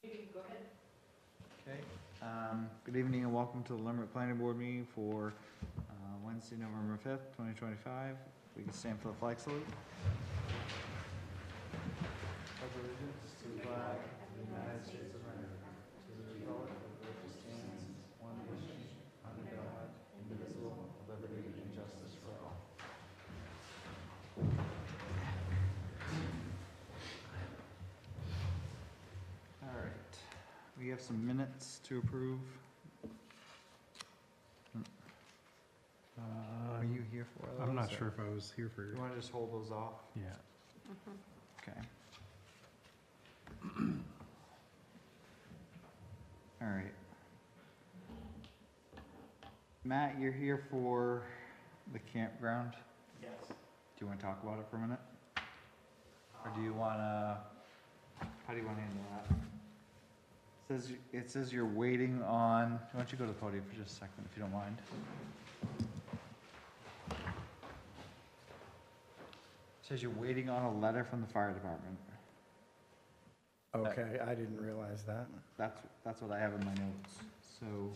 Go ahead. Okay, good evening and welcome to the Limerick Planning Board meeting for Wednesday, November 5th, 2025. We can stand for the flag salute. Pledge allegiance to the flag of the United States of America, to the republic for which it stands, one nation, under God, indivisible, with liberty and justice for all. All right, we have some minutes to approve. Are you here for those? I'm not sure if I was here for. You want to just hold those off? Yeah. Okay. All right. Matt, you're here for the campground? Yes. Do you want to talk about it for a minute? Or do you want to, how do you want to handle that? It says you're waiting on, why don't you go to the podium for just a second, if you don't mind? It says you're waiting on a letter from the fire department. Okay, I didn't realize that. That's what I have in my notes. So,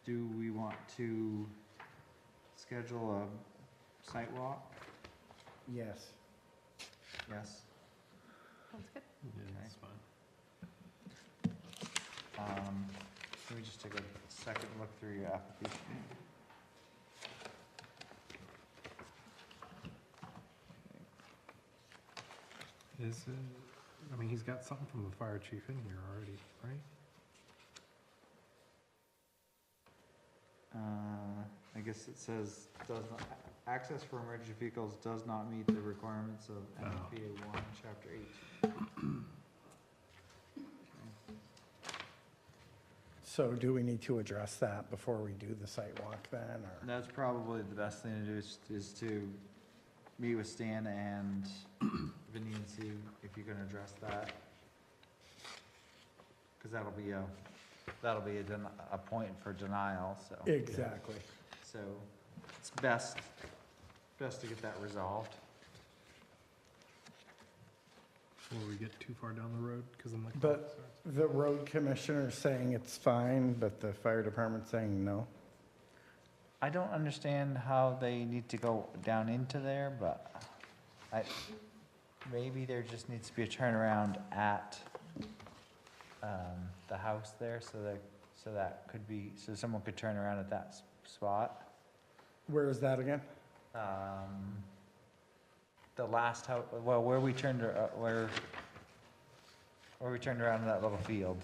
do we want to schedule a site walk? Yes. Yes. Sounds good. Yeah, Okay. that's fine. Let me just take a second look through your application. Is it, I mean, he's got something from the fire chief in here already, right? I guess it says, does not, access for emergency vehicles does not meet the requirements of NFPA 1, Chapter 18. So do we need to address that before we do the site walk then, or? That's probably the best thing to do is to meet with Stan and Vinny and see if you can address that. Cause that'll be a point for denial, so. Exactly. So it's best to get that resolved. Before we get too far down the road, because I'm like. But the road commissioner's saying it's fine, but the fire department's saying no. I don't understand how they need to go down into there, but maybe there just needs to be a turnaround at, the house there, so that could be, so someone could turn around at that spot. Where is that again? The last house, well, where we turned around in that little field.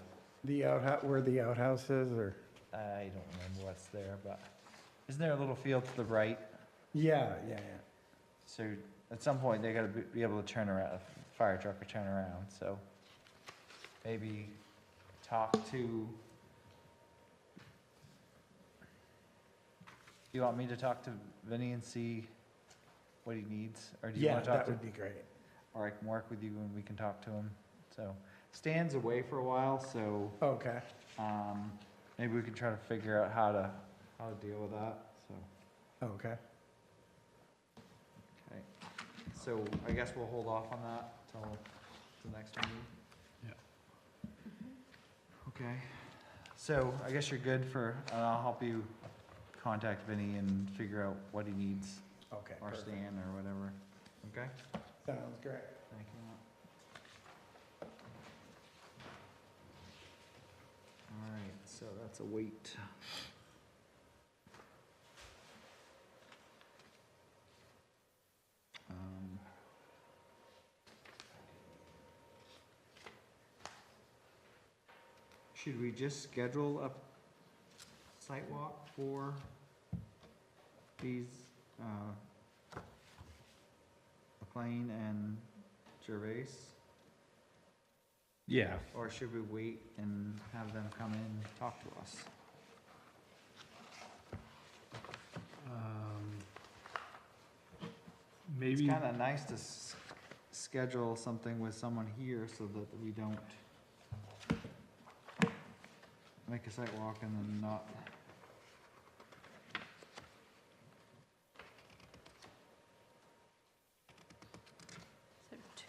The where the outhouse is, or? I don't remember what's there, but isn't there a little field to the right? Yeah. So at some point, they gotta be able to turn around, a fire truck or turn around, so maybe talk to, you want me to talk to Vinny and see what he needs? Or do you Yeah, wanna talk that to, would be great. or I can work with you and we can talk to him, so. Stan's away for a while, so, Okay. maybe we can try to figure out how to deal with that, so. Okay. Okay, so I guess we'll hold off on that till the next meeting? Yeah. Okay, so I guess you're good for, I'll help you contact Vinny and figure out what he needs, Okay. or perfect. Stan, or whatever, okay? Sounds great. Thank you. All right, so that's a wait. Should we just schedule a site walk for these, McLean and Gervais? Yeah. Or should we wait and have them come in and talk to us? Maybe. It's kinda nice to schedule something with someone here so that we don't make a site walk and then not.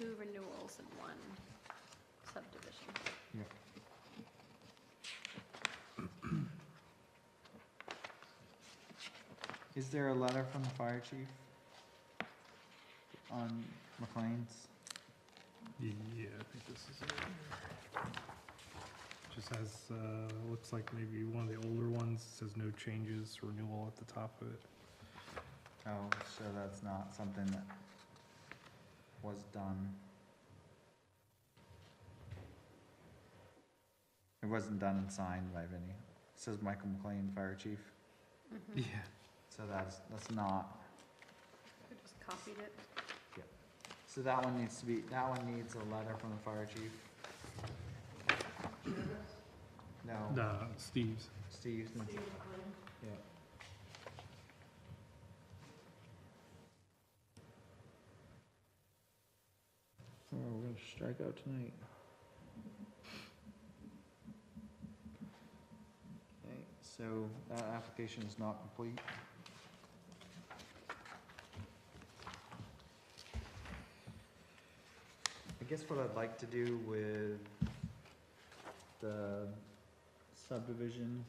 2 renewals and 1 subdivision. Yep. Is there a letter from the fire chief on McLean's? Yeah, I think this is it. Just has, looks like maybe one of the older ones, says no changes, renewal at the top of it. Oh, so that's not something that was done. It wasn't done and signed by Vinnie. It says Michael McLean, fire chief, Mhm. Yeah. so that's not, We just copied it. so that one needs a letter from the fire chief. No, No, Steve's. Steve's, yeah. Oh, we're gonna strike out tonight. Okay, so that application is not complete. I guess what I'd like to do with the subdivision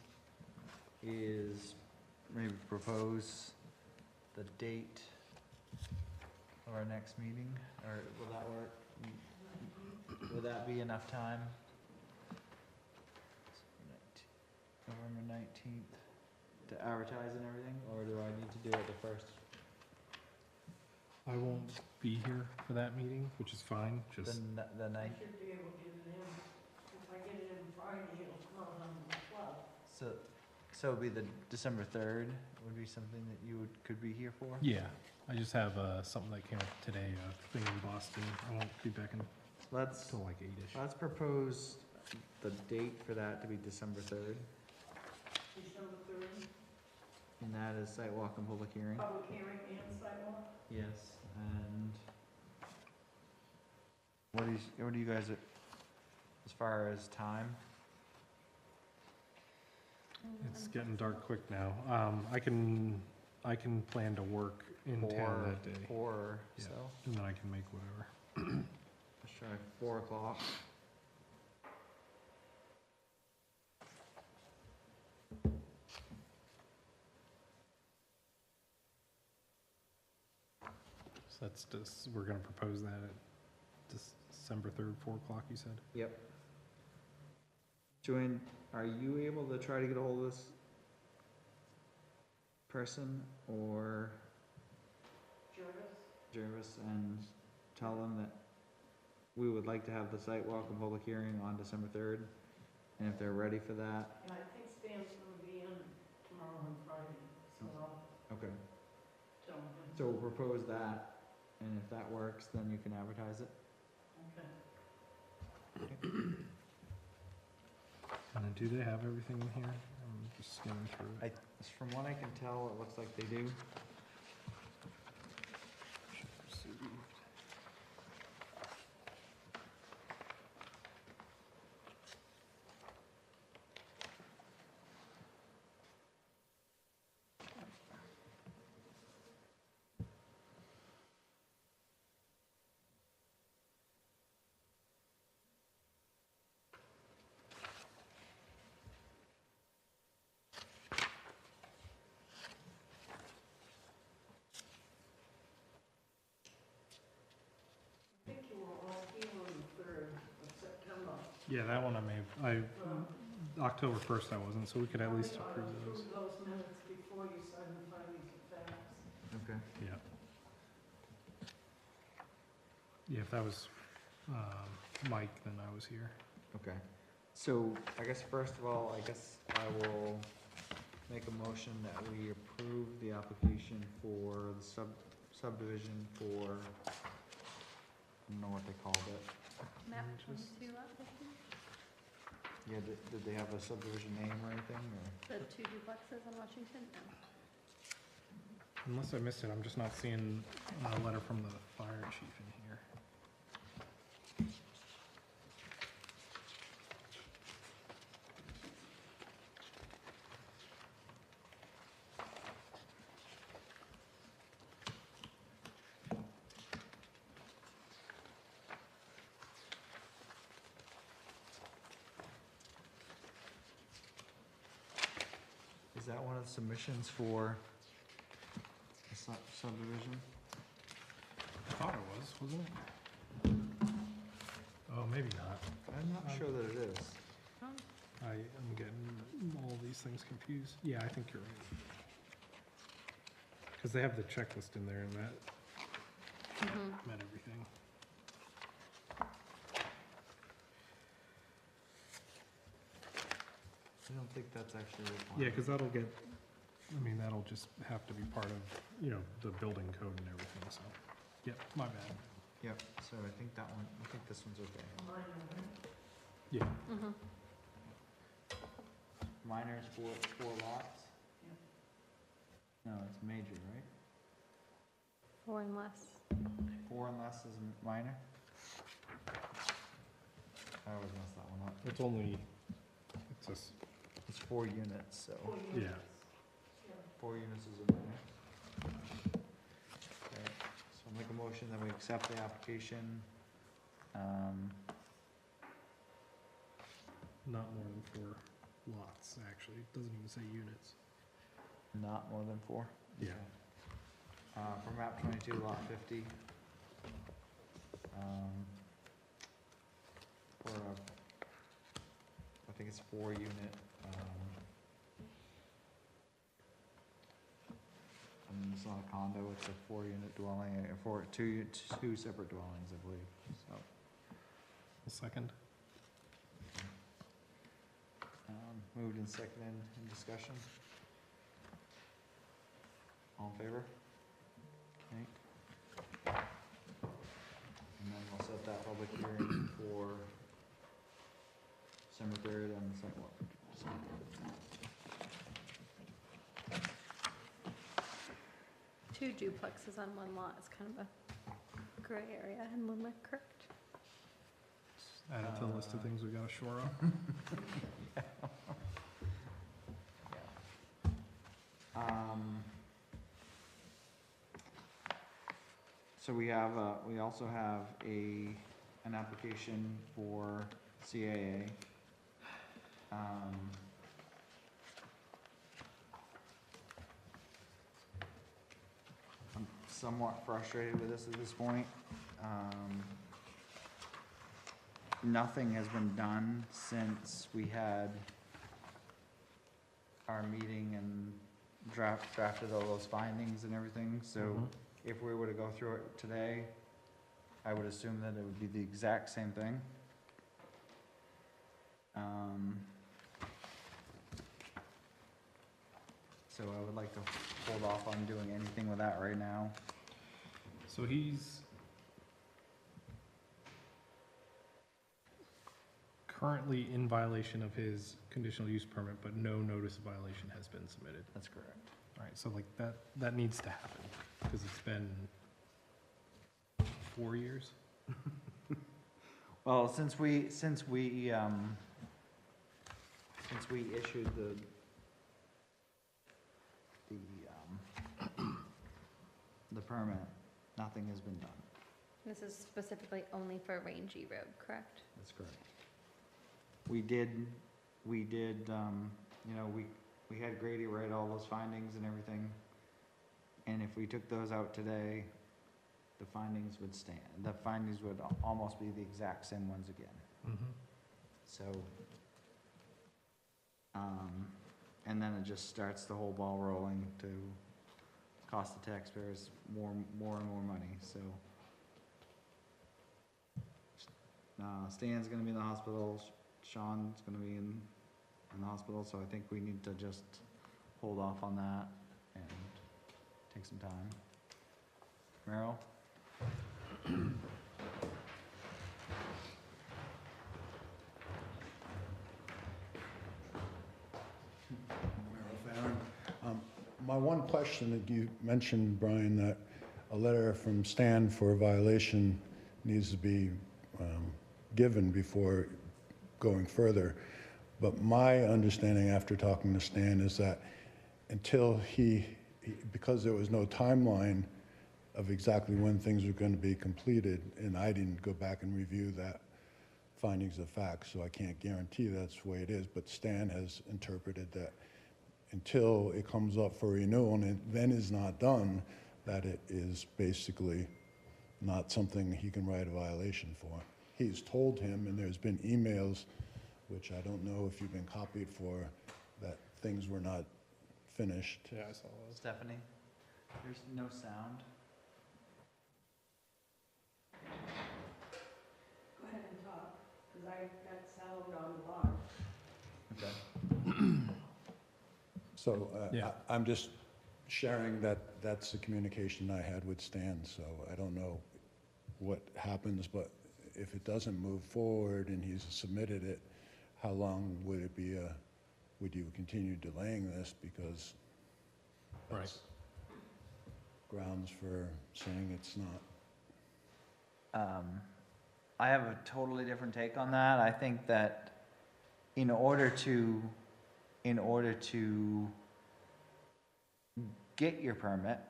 is maybe propose the date of our next meeting, or will that work? Will that be enough time? November 19th to advertise and everything, or do I need to do it the first? I won't be here for that meeting, which is fine, just, The night, should be able to get it in. If I get it in Friday, it'll come out on the 12th. so it'd be the December 3rd would be something that you could be here for? yeah. I just have, something that came up today, a thing in Boston. I won't be back Let's, until like 8-ish. let's propose the date for that to be December 3rd, December 3rd, and that is sidewalk and public hearing. public hearing and sidewalk. Yes, and what do you guys, as far as time? It's getting dark quick now. I can plan to work in town that day, Or Yeah. so, and then I can make whatever. let's try 4 o'clock. So that's just, we're gonna propose that at December 3rd, 4 o'clock, you said? Yep. Joanne, are you able to try to get a hold of this person or Jervis and tell them that we would like to have the site walk and public hearing on December 3rd? And if they're ready for that, And I think Stan's gonna be in tomorrow and Friday, so I'll okay. tell him. So we'll propose that, and if that works, then you can advertise it. Okay. And then do they have everything in here? I'm just skimming through it. From what I can tell, it looks like they do. I think you were all here on the 3rd of September. Yeah, that one October 1st I wasn't, so we could at least approve those. Approve those minutes before you sign the findings of facts. Okay. Yeah. Yeah, if that was, Mike, then I was here. Okay, so I guess first of all, I guess I will make a motion that we approve the application for the subdivision for, I don't know what they called it. Map Just- 22 lot 50, Yeah, did they have a subdivision name or anything, or? the 2 duplexes on Washington, no. Unless I missed it, I'm just not seeing a letter from the fire chief in here. that one of the submissions for the subdivision? I thought it was, wasn't it? Oh, maybe not. I'm not sure that it is. I am getting all these things confused. Yeah, I think you're right. Because they have the checklist in there and that met everything. I don't think that's actually required. Yeah, because that'll get, I mean, that'll just have to be part of, you know, the building code and everything, so. Yep, my bad. Yep, so I think that one, I think this one's okay. Yeah, Minor is four lots? No, it's major, right? 4 and less. 4 and less is minor? I always mess that one up. it's only, it's just, It's 4 units, so yeah. 4 units is a minor. Okay, so I'll make a motion that we accept the application, Not more than 4 lots, actually. It doesn't even say units. not more than 4. Yeah. For map 22, lot 50. For a, I think it's 4 unit, it's not a condo, it's a 4 unit dwelling, two separate dwellings, I believe, so. A second? Moved and seconded, in discussion. All in favor? Okay. And then we'll set that public hearing for December 3rd on the sidewalk. Two duplexes on one lot is kind of a gray area in Limerick, correct? Add it to the list of things we gotta shore up. So we have, we also have an application for CAA. I'm somewhat frustrated with this at this point. Nothing has been done since we had our meeting and drafted all those findings and everything, so if we were to go through it today, I would assume that it would be the exact same thing. So I would like to hold off on doing anything with that right now. So he's currently in violation of his conditional use permit, but no notice of violation has been submitted. That's correct. All right, so like that needs to happen, because it's been 4 years? Well, since we issued the permit, nothing has been done. This is specifically only for Rangy Road, correct? That's correct. We did, you know, we had Grady write all those findings and everything. And if we took those out today, the findings would stand. The findings would almost be the exact same ones again. So, and then it just starts the whole ball rolling to cost the taxpayers more and more money, so. Stan's gonna be in the hospital, Sean's gonna be in the hospital, so I think we need to just hold off on that and take some time. Merrill? My one question that you mentioned, Brian, that a letter from Stan for a violation needs to be given before going further. But my understanding after talking to Stan is that until because there was no timeline of exactly when things were going to be completed, and I didn't go back and review that findings of fact, so I can't guarantee that's the way it is, but Stan has interpreted that until it comes up for renewal and it then is not done, that it is basically not something he can write a violation for. He's told him, and there's been emails, which I don't know if you've been copied for, that things were not finished. Yeah, I saw those. Stephanie, there's no sound. Go ahead and talk, because I got sound on the bar. Okay. So Yeah. I'm just sharing that that's the communication I had with Stan, so I don't know what happens, but if it doesn't move forward and he's submitted it, how long would it be, would you continue delaying this? Because Right. that's grounds for saying it's not. I have a totally different take on that. I think that in order to get your permit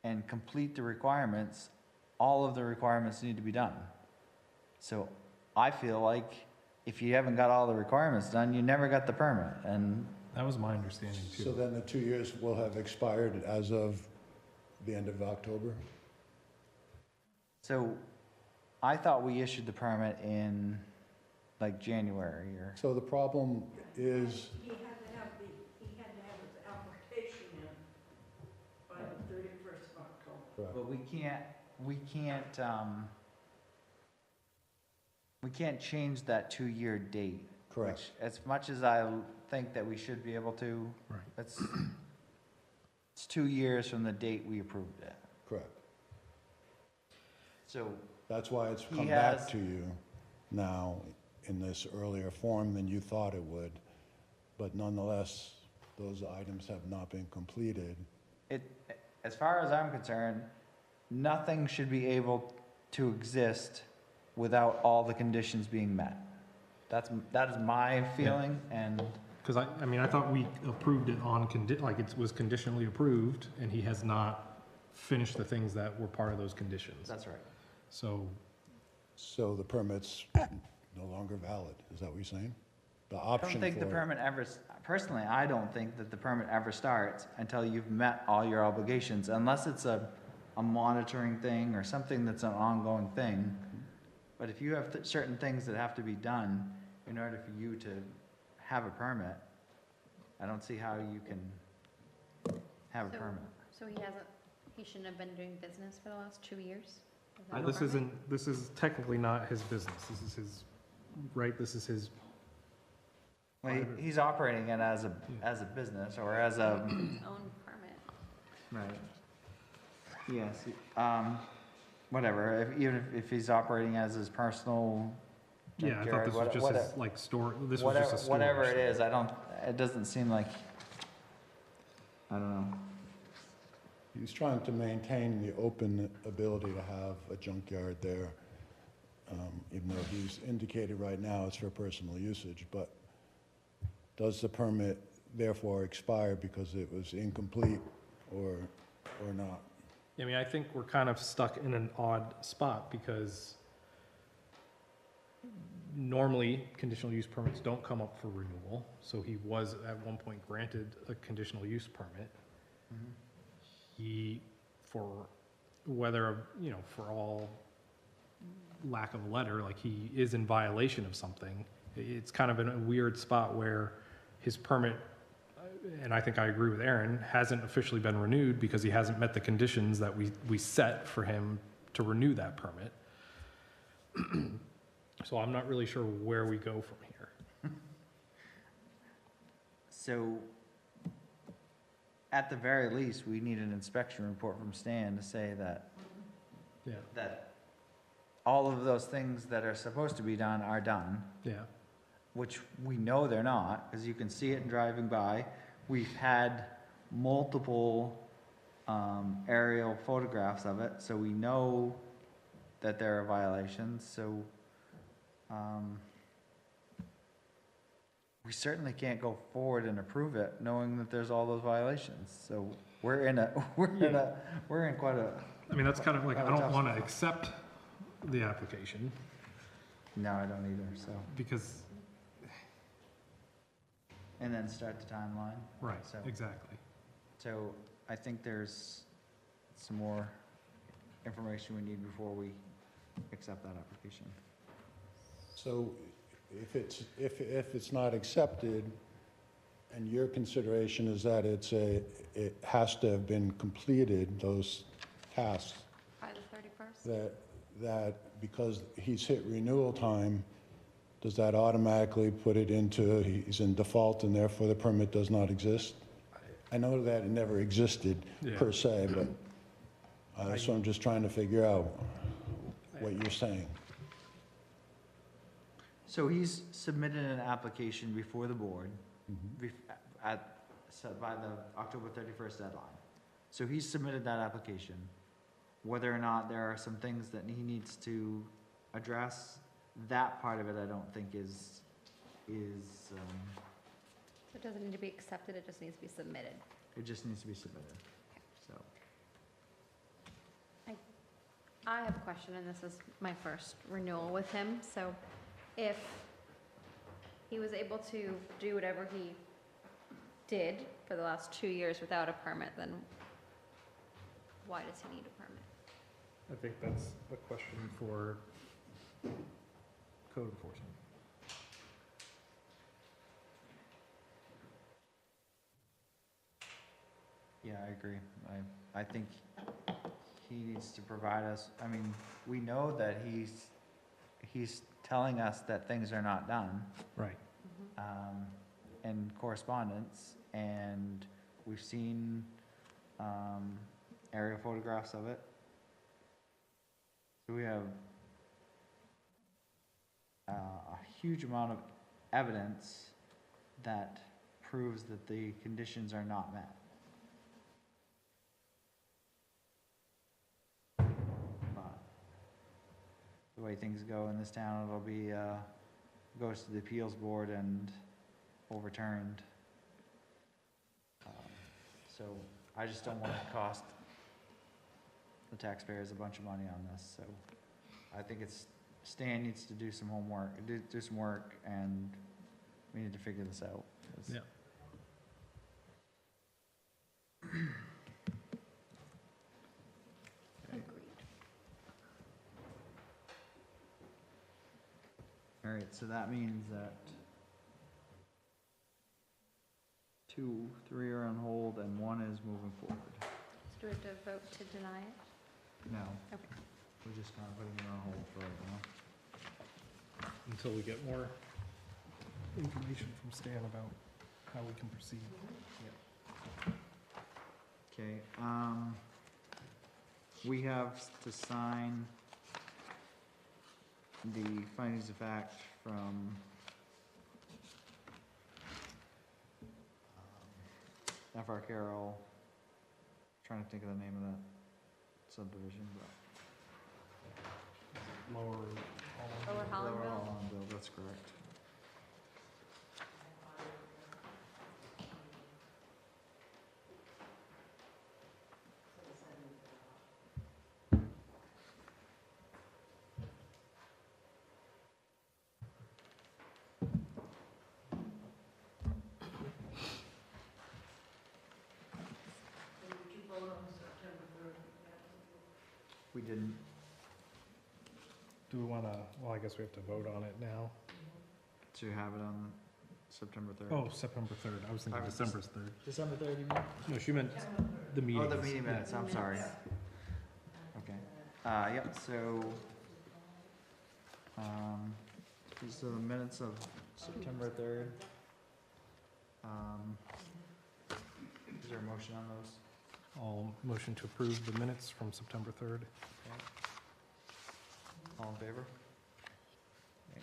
and complete the requirements, all of the requirements need to be done. So I feel like if you haven't got all the requirements done, you never got the permit, and That was my understanding So too. then the 2 years will have expired as of the end of October? so I thought we issued the permit in like January or, So the problem is, He had to have his application in by the 31st of October. but we can't change that 2-year date. correct, Which, as much as I think that we should be able to, Right. it's 2 years from the date we approved it. correct. So, That's why it's He come back has- to you now in this earlier form than you thought it would. But nonetheless, those items have not been completed. as far as I'm concerned, nothing should be able to exist without all the conditions being met. That is my feeling, and Because I mean, I thought we approved it on like it was conditionally approved, and he has not finished the things that were part of those conditions. that's right. So, So the permit's no longer valid, is that what you're saying? The I option don't think the for, permit ever, personally, I don't think that the permit ever starts until you've met all your obligations, unless it's a monitoring thing or something that's an ongoing thing. But if you have certain things that have to be done in order for you to have a permit, I don't see how you can have a So- permit. So he shouldn't have been doing business for the last 2 years? Is that this correct? this is technically not his business. This is his, right, this is his, Well, he's operating it as a business or as a, His own permit. right. Yes, whatever, even if he's operating as his personal yeah, I thought junkyard, this was just whatever, his, like, store, this was just a store. whatever it is, it doesn't seem like, I don't know. he's trying to maintain the open ability to have a junkyard there, even though he's indicated right now it's for personal usage, but does the permit therefore expire because it was incomplete or not? I mean, I think we're kind of stuck in an odd spot because normally conditional use permits don't come up for renewal. So he was at one point granted a conditional use permit. He, for whether, you know, for all lack of a letter, like he is in violation of something. It's kind of in a weird spot where his permit, and I think I agree with Aaron, hasn't officially been renewed because he hasn't met the conditions that we set for him to renew that permit. So I'm not really sure where we go from here. So, at the very least, we need an inspection report from Stan to say that, Yeah, that all of those things that are supposed to be done are done, yeah, which we know they're not, because you can see it in driving by. We've had multiple aerial photographs of it, so we know that there are violations, so we certainly can't go forward and approve it knowing that there's all those violations. So we're in quite a, I mean, that's kind of like, I Kind of don't tough want to spot. accept the application no, I don't either, so. because, and then start the timeline. Right, So, exactly. so I think there's some more information we need before we accept that application. So if it's not accepted, and your consideration is that it has to have been completed, those tasks, By the 31st? that because he's hit renewal time, does that automatically put it into, he's in default and therefore the permit does not exist? I know that it never existed Yeah. per se, but, so I'm just trying to figure out what you're saying. So he's submitted an application before the board by the October 31st deadline. So he's submitted that application. Whether or not there are some things that he needs to address, that part of it I don't think is, It doesn't need to be accepted, it just needs to be submitted. it just needs to be submitted, so. I have a question, and this is my first renewal with him, so if he was able to do whatever he did for the last 2 years without a permit, then why does he need a permit? I think that's a question for code enforcement. Yeah, I agree. I think he needs to provide us, I mean, we know that he's telling us that things are not done, Right. in correspondence, and we've seen, aerial photographs of it. So we have a huge amount of evidence that proves that the conditions are not met. But the way things go in this town, it'll be, goes to the appeals board and overturned. So I just don't want to cost the taxpayers a bunch of money on this, so I think Stan needs to do some homework, do some work, and we need to figure this out. 'Cause Yeah. Agreed. All right, so that means that 2, 3 are on hold and 1 is moving forward. So do we have to vote to deny it? No, Okay. we're just kind of putting it on hold for right now. Until we get more information from Stan about how we can proceed. Okay, we have to sign the findings of fact from FR Carroll. Trying to think of the name of that subdivision, but. Lower. Lower Lower Hollandville? Hollandville, that's correct. Did you vote on September 3rd? We didn't, Do we wanna, well, I guess we have to vote on it now. to have it on September 3rd. Oh, September 3rd. I was thinking Alright. December 3rd. December 3rd, you mean? No, she meant the meeting. Oh, the meeting minutes, I'm sorry. Okay, yep, so, these are the minutes of September 3rd. Is there a motion on those? I'll motion to approve the minutes from September 3rd. All in favor? Okay.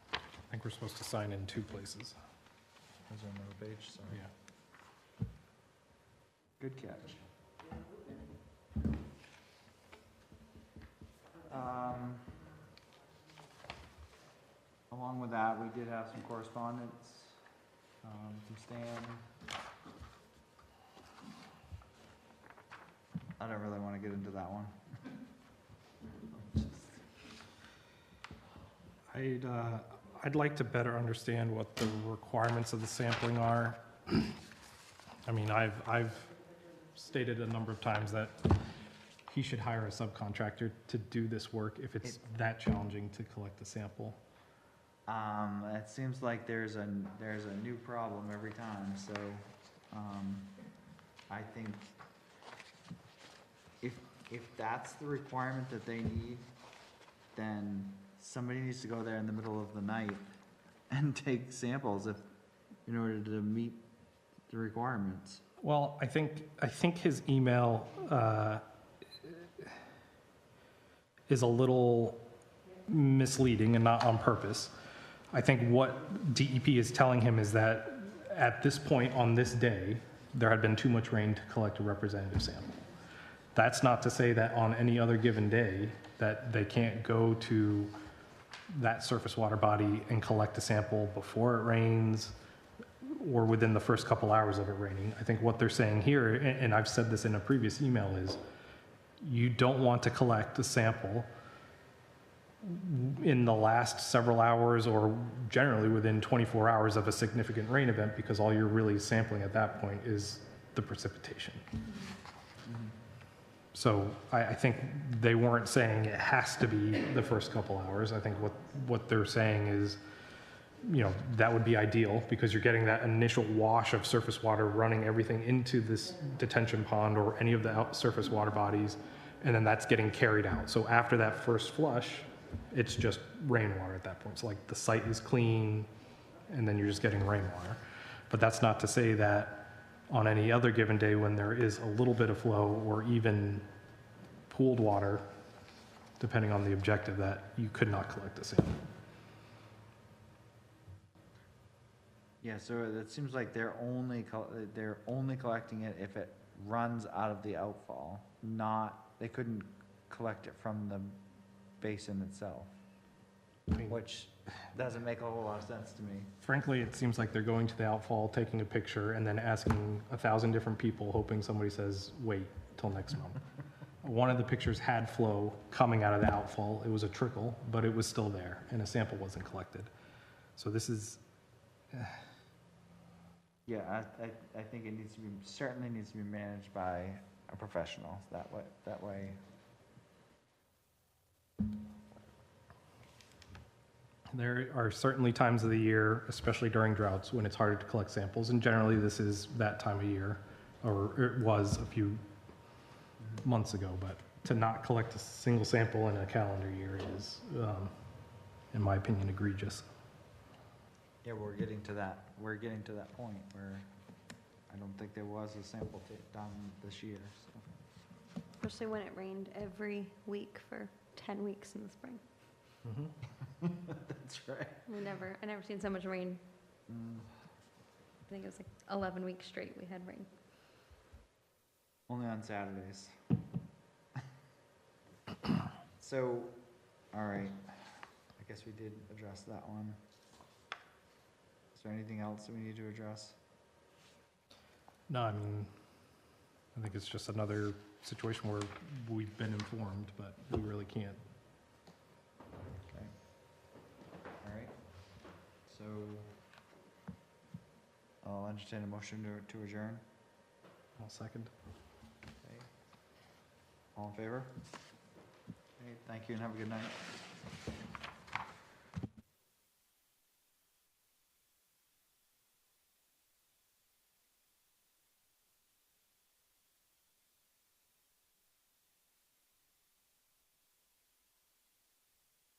I think we're supposed to sign in 2 places. Is there another page? Sorry. Yeah. Good catch. Along with that, we did have some correspondence, from Stan. I don't really wanna get into that one. I'd like to better understand what the requirements of the sampling are. I mean, I've stated a number of times that he should hire a subcontractor to do this work if it's that challenging to collect a sample. It seems like there's a new problem every time, so, I think if that's the requirement that they need, then somebody needs to go there in the middle of the night and take samples in order to meet the requirements. Well, I think his email is a little misleading and not on purpose. I think what DEP is telling him is that at this point on this day, there had been too much rain to collect a representative sample. That's not to say that on any other given day that they can't go to that surface water body and collect a sample before it rains or within the first couple hours of it raining. I think what they're saying here, and I've said this in a previous email, is you don't want to collect a sample in the last several hours or generally within 24 hours of a significant rain event, because all you're really sampling at that point is the precipitation. So I think they weren't saying it has to be the first couple hours. I think what they're saying is, you know, that would be ideal because you're getting that initial wash of surface water running everything into this detention pond or any of the surface water bodies, and then that's getting carried out. So after that first flush, it's just rainwater at that point. So like the site is clean, and then you're just getting rainwater. But that's not to say that on any other given day when there is a little bit of flow or even pooled water, depending on the objective, that you could not collect a sample. Yeah, so it seems like they're only collecting it if it runs out of the outfall, they couldn't collect it from the basin itself, I mean, which doesn't make a whole lot of sense to me. frankly, it seems like they're going to the outfall, taking a picture, and then asking 1,000 different people, hoping somebody says, wait till next month. One of the pictures had flow coming out of the outfall. It was a trickle, but it was still there, and a sample wasn't collected. So this is, Yeah, I think it certainly needs to be managed by a professional, that way. there are certainly times of the year, especially during droughts, when it's harder to collect samples, and generally this is that time of year, or it was a few months ago, but to not collect a single sample in a calendar year is, in my opinion, egregious. Yeah, we're getting to that point where I don't think there was a sample done this year, so. Especially when it rained every week for 10 weeks in the spring. That's right. I never seen so much rain. Mm, I think it was like 11 weeks straight we had rain. Only on Saturdays. So, all right, I guess we did address that one. Is there anything else that we need to address? No, I mean, I think it's just another situation where we've been informed, but we really can't. Okay. All right. So, I'll entertain a motion to adjourn. I'll second. Okay. All in favor? Okay, thank you and have a good night.